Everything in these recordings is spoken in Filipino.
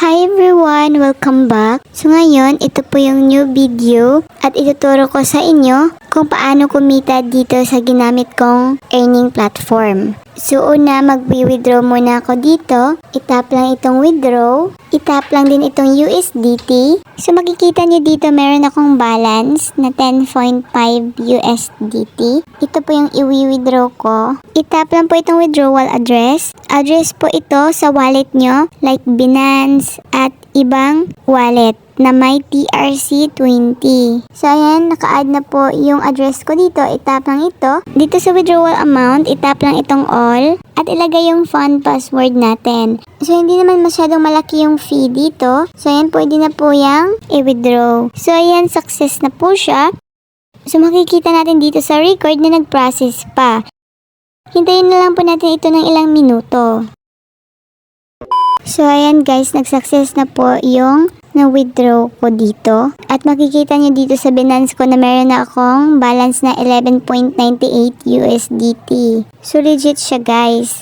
Hi everyone! Welcome back! So ngayon, ito po yung new video at ituturo ko sa inyo kung paano kumita dito sa ginamit kong earning platform. So una, mag-withdraw muna ako dito. Itap lang itong withdraw. Itap lang din itong USDT. So makikita nyo dito meron akong balance na 10.5 USDT. Ito po yung i-withdraw ko. Itap lang po itong withdrawal address. Address po ito sa wallet nyo like Binance at ibang wallet na may TRC20. So ayan, naka-add na po yung address ko dito. Itap lang ito. Dito sa withdrawal amount, itap lang itong all at ilagay yung fund password natin. So hindi naman masyadong malaki yung fee dito. So ayan, pwede na po yung i-withdraw. So ayan, success na po siya. So makikita natin dito sa record na nag-process pa. Hintayin na lang po natin ito ng ilang minuto. So ayan guys, nag-success na po yung na-withdraw ko dito. At makikita nyo dito sa Binance ko na meron na akong balance na 11.98 USDT. So legit siya guys.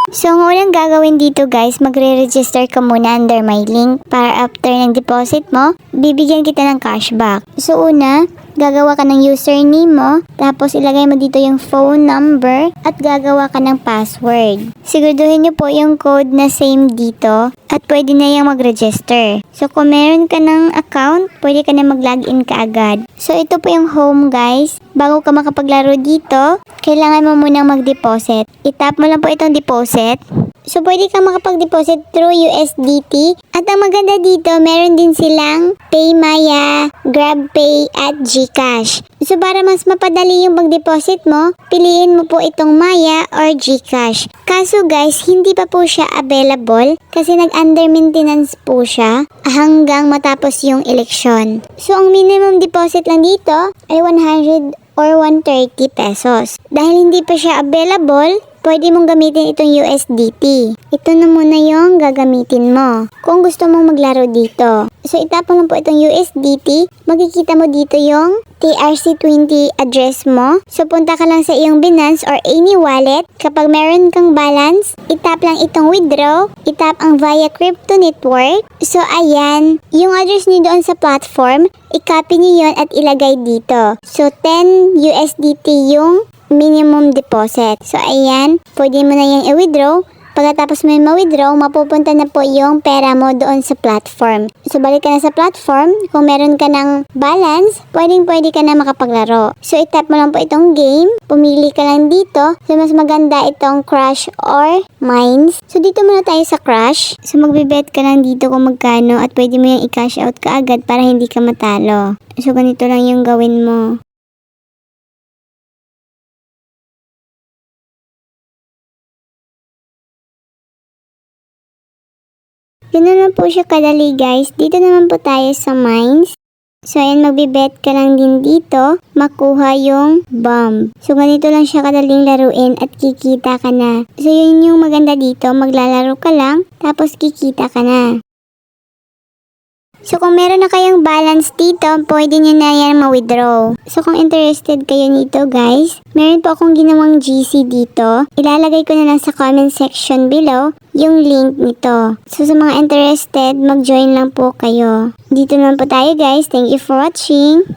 So ang unang gagawin dito guys, magre-register ka muna under my link para after ng deposit mo, bibigyan kita ng cashback. So una, gagawa ka ng username mo, tapos ilagay mo dito yung phone number at gagawa ka ng password. Siguraduhin nyo po yung code na same dito at pwede na yung mag-register. So kung meron ka ng account, pwede ka na mag-login ka agad. So ito po yung home guys. Bago ka makapaglaro dito, kailangan mo munang mag-deposit. Itap mo lang po itong deposit. So, pwede kang makapag-deposit through USDT. At ang maganda dito, meron din silang PayMaya, GrabPay, at GCash. So, para mas mapadali yung pag-deposit mo, piliin mo po itong Maya or GCash. Kaso guys, hindi pa po siya available kasi nag-under maintenance po siya hanggang matapos yung eleksyon. So, ang minimum deposit lang dito ay 100 or 130 pesos. Dahil hindi pa siya available, pwede mong gamitin itong USDT. Ito na muna yung gagamitin mo kung gusto mong maglaro dito. So, itap mo lang po itong USDT. Makikita mo dito yung TRC20 address mo. So, punta ka lang sa iyong Binance or any wallet. Kapag meron kang balance, itap lang itong withdraw. Itap ang via crypto network. So, ayan. Yung address niyo doon sa platform, i-copy niyo yun at ilagay dito. So, 10 USDT yung minimum deposit. So, ayan. Pwede mo na yung i-withdraw. Pagkatapos mo yung ma-withdraw, mapupunta na po yung pera mo doon sa platform. So, balik ka na sa platform. Kung meron ka ng balance, pwede ka na makapaglaro. So, itap mo lang po itong game. Pumili ka lang dito. So, mas maganda itong Crush or Mines. So, dito muna tayo sa Crush. So, magbibet ka lang dito kung magkano at pwede mo yung i-cash out ka agad para hindi ka matalo. So, ganito lang yung gawin mo. Ganun lang po siya kadali guys. Dito naman po tayo sa mines. So ayan, magbibet ka lang din dito, makuha yung bomb. So ganito lang siya kadaling laruin at kikita ka na. So yun yung maganda dito, maglalaro ka lang, tapos kikita ka na. So kung meron na kayong balance dito, pwede nyo na yan ma-withdraw. So kung interested kayo nito guys, meron po akong ginawang GC dito. Ilalagay ko na lang sa comment section below yung link nito. So sa mga interested, mag-join lang po kayo. Dito naman po tayo guys. Thank you for watching.